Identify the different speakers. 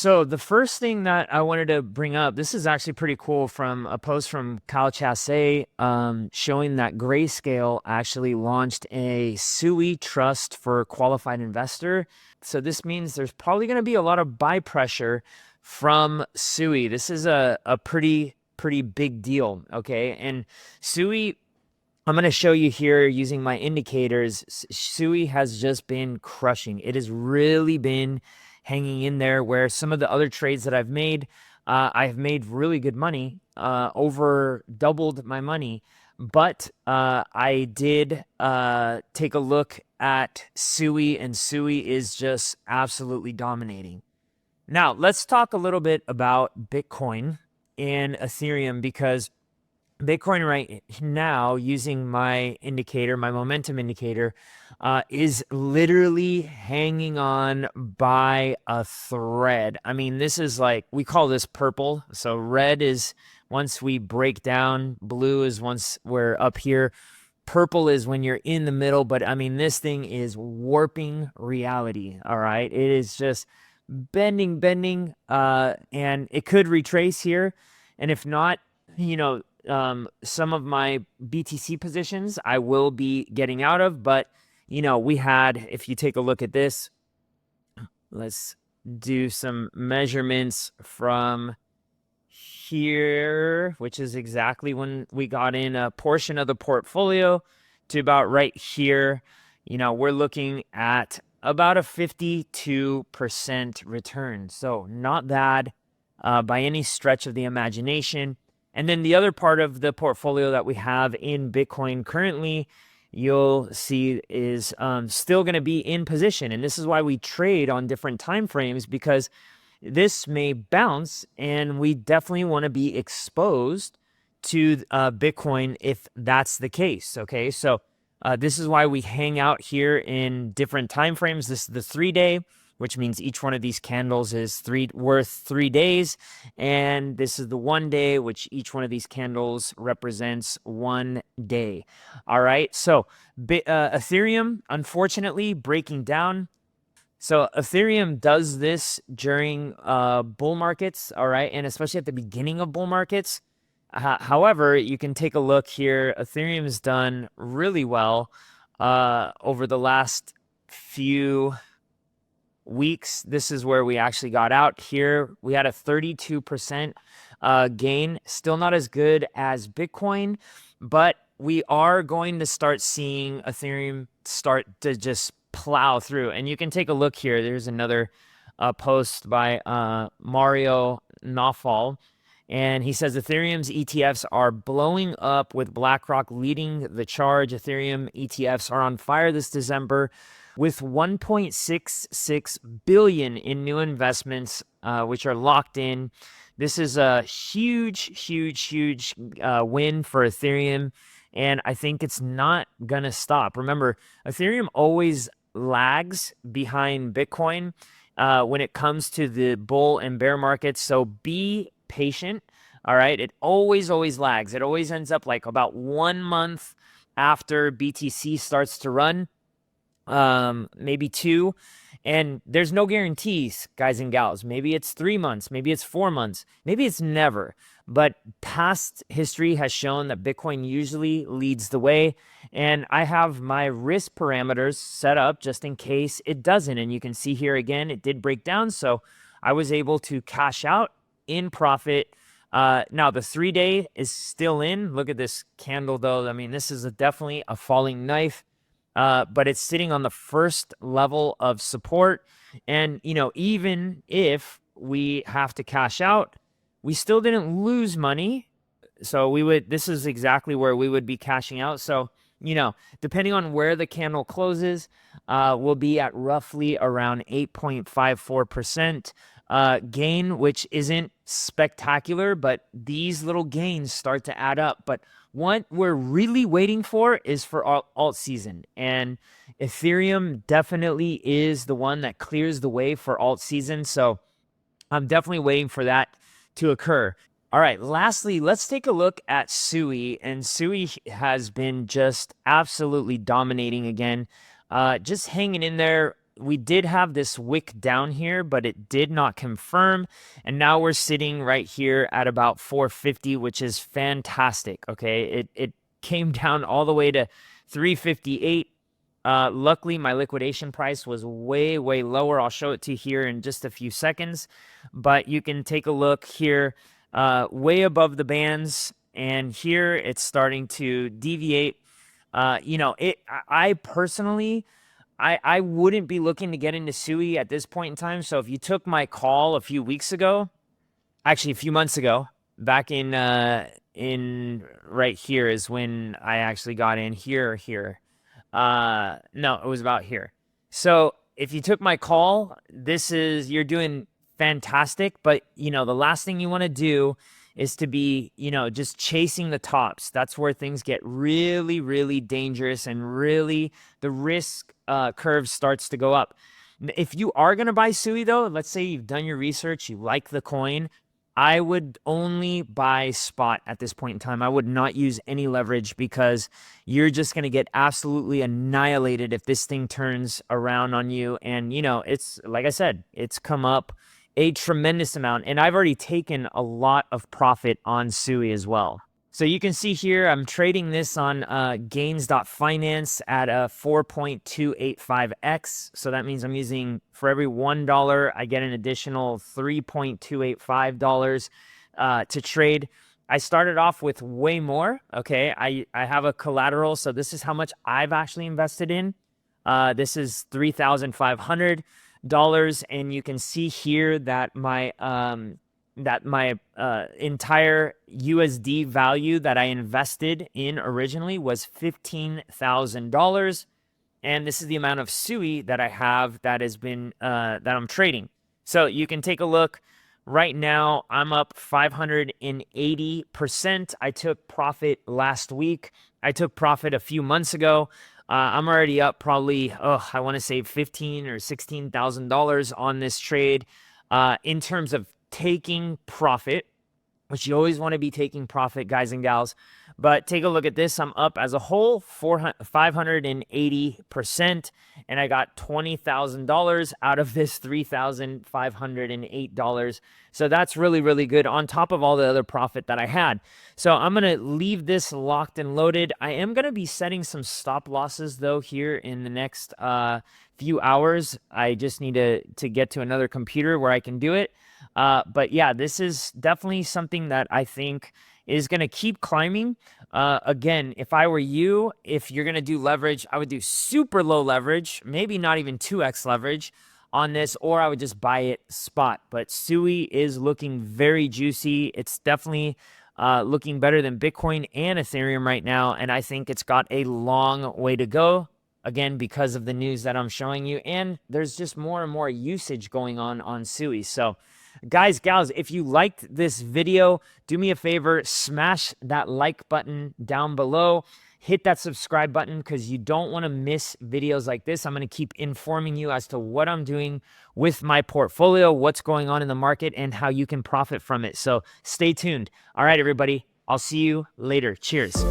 Speaker 1: So the first thing that I wanted to bring up, this is actually pretty cool from a post from Kyle Chasse, showing that Grayscale actually launched a SUI trust for qualified investor. So this means there's probably going to be a lot of buy pressure from SUI. This is a pretty big deal. Okay. And SUI, I'm going to show you here using my indicators. SUI has just been crushing. It has really been hanging in there, where some of the other trades that I've made really good money, over doubled my money. But I did take a look at SUI, and SUI is just absolutely dominating. Now, let's talk a little bit about Bitcoin and Ethereum, because Bitcoin right now, using my indicator, my momentum indicator, is literally hanging on by a thread. I mean, this is like, we call this purple. So red is once we break down, blue is once we're up here, purple is when you're in the middle. But I mean, this thing is warping reality. All right. It is just bending, and it could retrace here. And if not, some of my BTC positions I will be getting out of. But we had, if you take a look at this, let's do some measurements from here, which is exactly when we got in a portion of the portfolio, to about right here. We're looking at about a 52% return. So not bad by any stretch of the imagination. And then the other part of the portfolio that we have in Bitcoin currently, you'll see is still going to be in position. And this is why we trade on different time frames, because this may bounce, and we definitely want to be exposed to Bitcoin if that's the case. Okay, so this is why we hang out here in different time frames. This is the 3-day, which means each one of these candles is worth 3 days. And this is the 1 day, which each one of these candles represents 1 day. All right. So Ethereum, unfortunately, breaking down. So Ethereum does this during bull markets. All right. And especially at the beginning of bull markets. However, you can take a look here. Ethereum has done really well over the last few weeks. This is where we actually got out here. We had a 32% gain. Still not as good as Bitcoin, but we are going to start seeing Ethereum start to just plow through. And you can take a look here. There's another post by Mario Nawfal. And he says Ethereum's ETFs are blowing up, with BlackRock leading the charge. Ethereum ETFs are on fire this December, with 1.66 billion in new investments, which are locked in. This is a huge win for Ethereum, and I think it's not gonna stop. Remember, Ethereum always lags behind Bitcoin when it comes to the bull and bear markets, so be patient. All right, it always lags. It always ends up like about 1 month after BTC starts to run, maybe 2. And there's no guarantees, guys and gals. Maybe it's 3 months, maybe it's 4 months, maybe it's never. But past history has shown that Bitcoin usually leads the way. And I have my risk parameters set up just in case it doesn't. And you can see here again, it did break down. So I was able to cash out in profit. Now the 3-day is still in. Look at this candle though. I mean, this is definitely a falling knife. But it's sitting on the first level of support. And, even if we have to cash out, we still didn't lose money. So this is exactly where we would be cashing out. So, depending on where the candle closes, we'll be at roughly around 8.54% gain, which isn't spectacular, but these little gains start to add up. But what we're really waiting for is for alt season, and Ethereum definitely is the one that clears the way for alt season. So I'm definitely waiting for that to occur. All right, lastly, let's take a look at SUI, and SUI has been just absolutely dominating again, just hanging in there. we did have this wick down here, but it did not confirm. And now we're sitting right here at about 450, which is fantastic. Okay. It came down all the way to 358. Luckily, my liquidation price was way, way lower. I'll show it to you here in just a few seconds. But you can take a look here, way above the bands. And here it's starting to deviate. I personally, I wouldn't be looking to get into SUI at this point in time. So if you took my call a few weeks ago, actually a few months ago, back in right here is when I actually got in here. No, it was about here. So if you took my call, you're doing fantastic. But the last thing you want to do is to be, just chasing the tops. That's where things get really, really dangerous, and really the risk curve starts to go up. If you are going to buy SUI though, let's say you've done your research, you like the coin, I would only buy spot at this point in time. I would not use any leverage, because you're just going to get absolutely annihilated if this thing turns around on you. And, it's like I said, it's come up a tremendous amount. And I've already taken a lot of profit on SUI as well. So you can see here, I'm trading this on gains.finance at a 4.285x. So that means I'm using, for every $1, I get an additional $3.285 to trade. I started off with way more. Okay, I have a collateral. So this is how much I've actually invested in. This is $3,500. And you can see here that my entire USD value that I invested in originally was $15,000. And this is the amount of SUI that I have that has been, that I'm trading. So you can take a look. Right now, I'm up 580%. I took profit last week. I took profit a few months ago. I'm already up probably, I want to say $15,000 or $16,000 on this trade. In terms of taking profit, which you always want to be taking profit, guys and gals. But take a look at this. I'm up as a whole 580%, and I got $20,000 out of this $3,508. So that's really, really good, on top of all the other profit that I had. So I'm going to leave this locked and loaded. I am going to be setting some stop losses, though, here in the next few hours. I just need to get to another computer where I can do it. But yeah, this is definitely something that I think is going to keep climbing. Again, if I were you, if you're going to do leverage, I would do super low leverage, maybe not even 2x leverage on this, or I would just buy it spot. But SUI is looking very juicy. It's definitely looking better than Bitcoin and Ethereum right now. And I think it's got a long way to go. Again, because of the news that I'm showing you. And there's just more and more usage going on SUI. So guys, gals, if you liked this video, do me a favor, smash that like button down below. Hit that subscribe button, because you don't want to miss videos like this. I'm going to keep informing you as to what I'm doing with my portfolio, what's going on in the market, and how you can profit from it. So stay tuned. All right, everybody. I'll see you later. Cheers.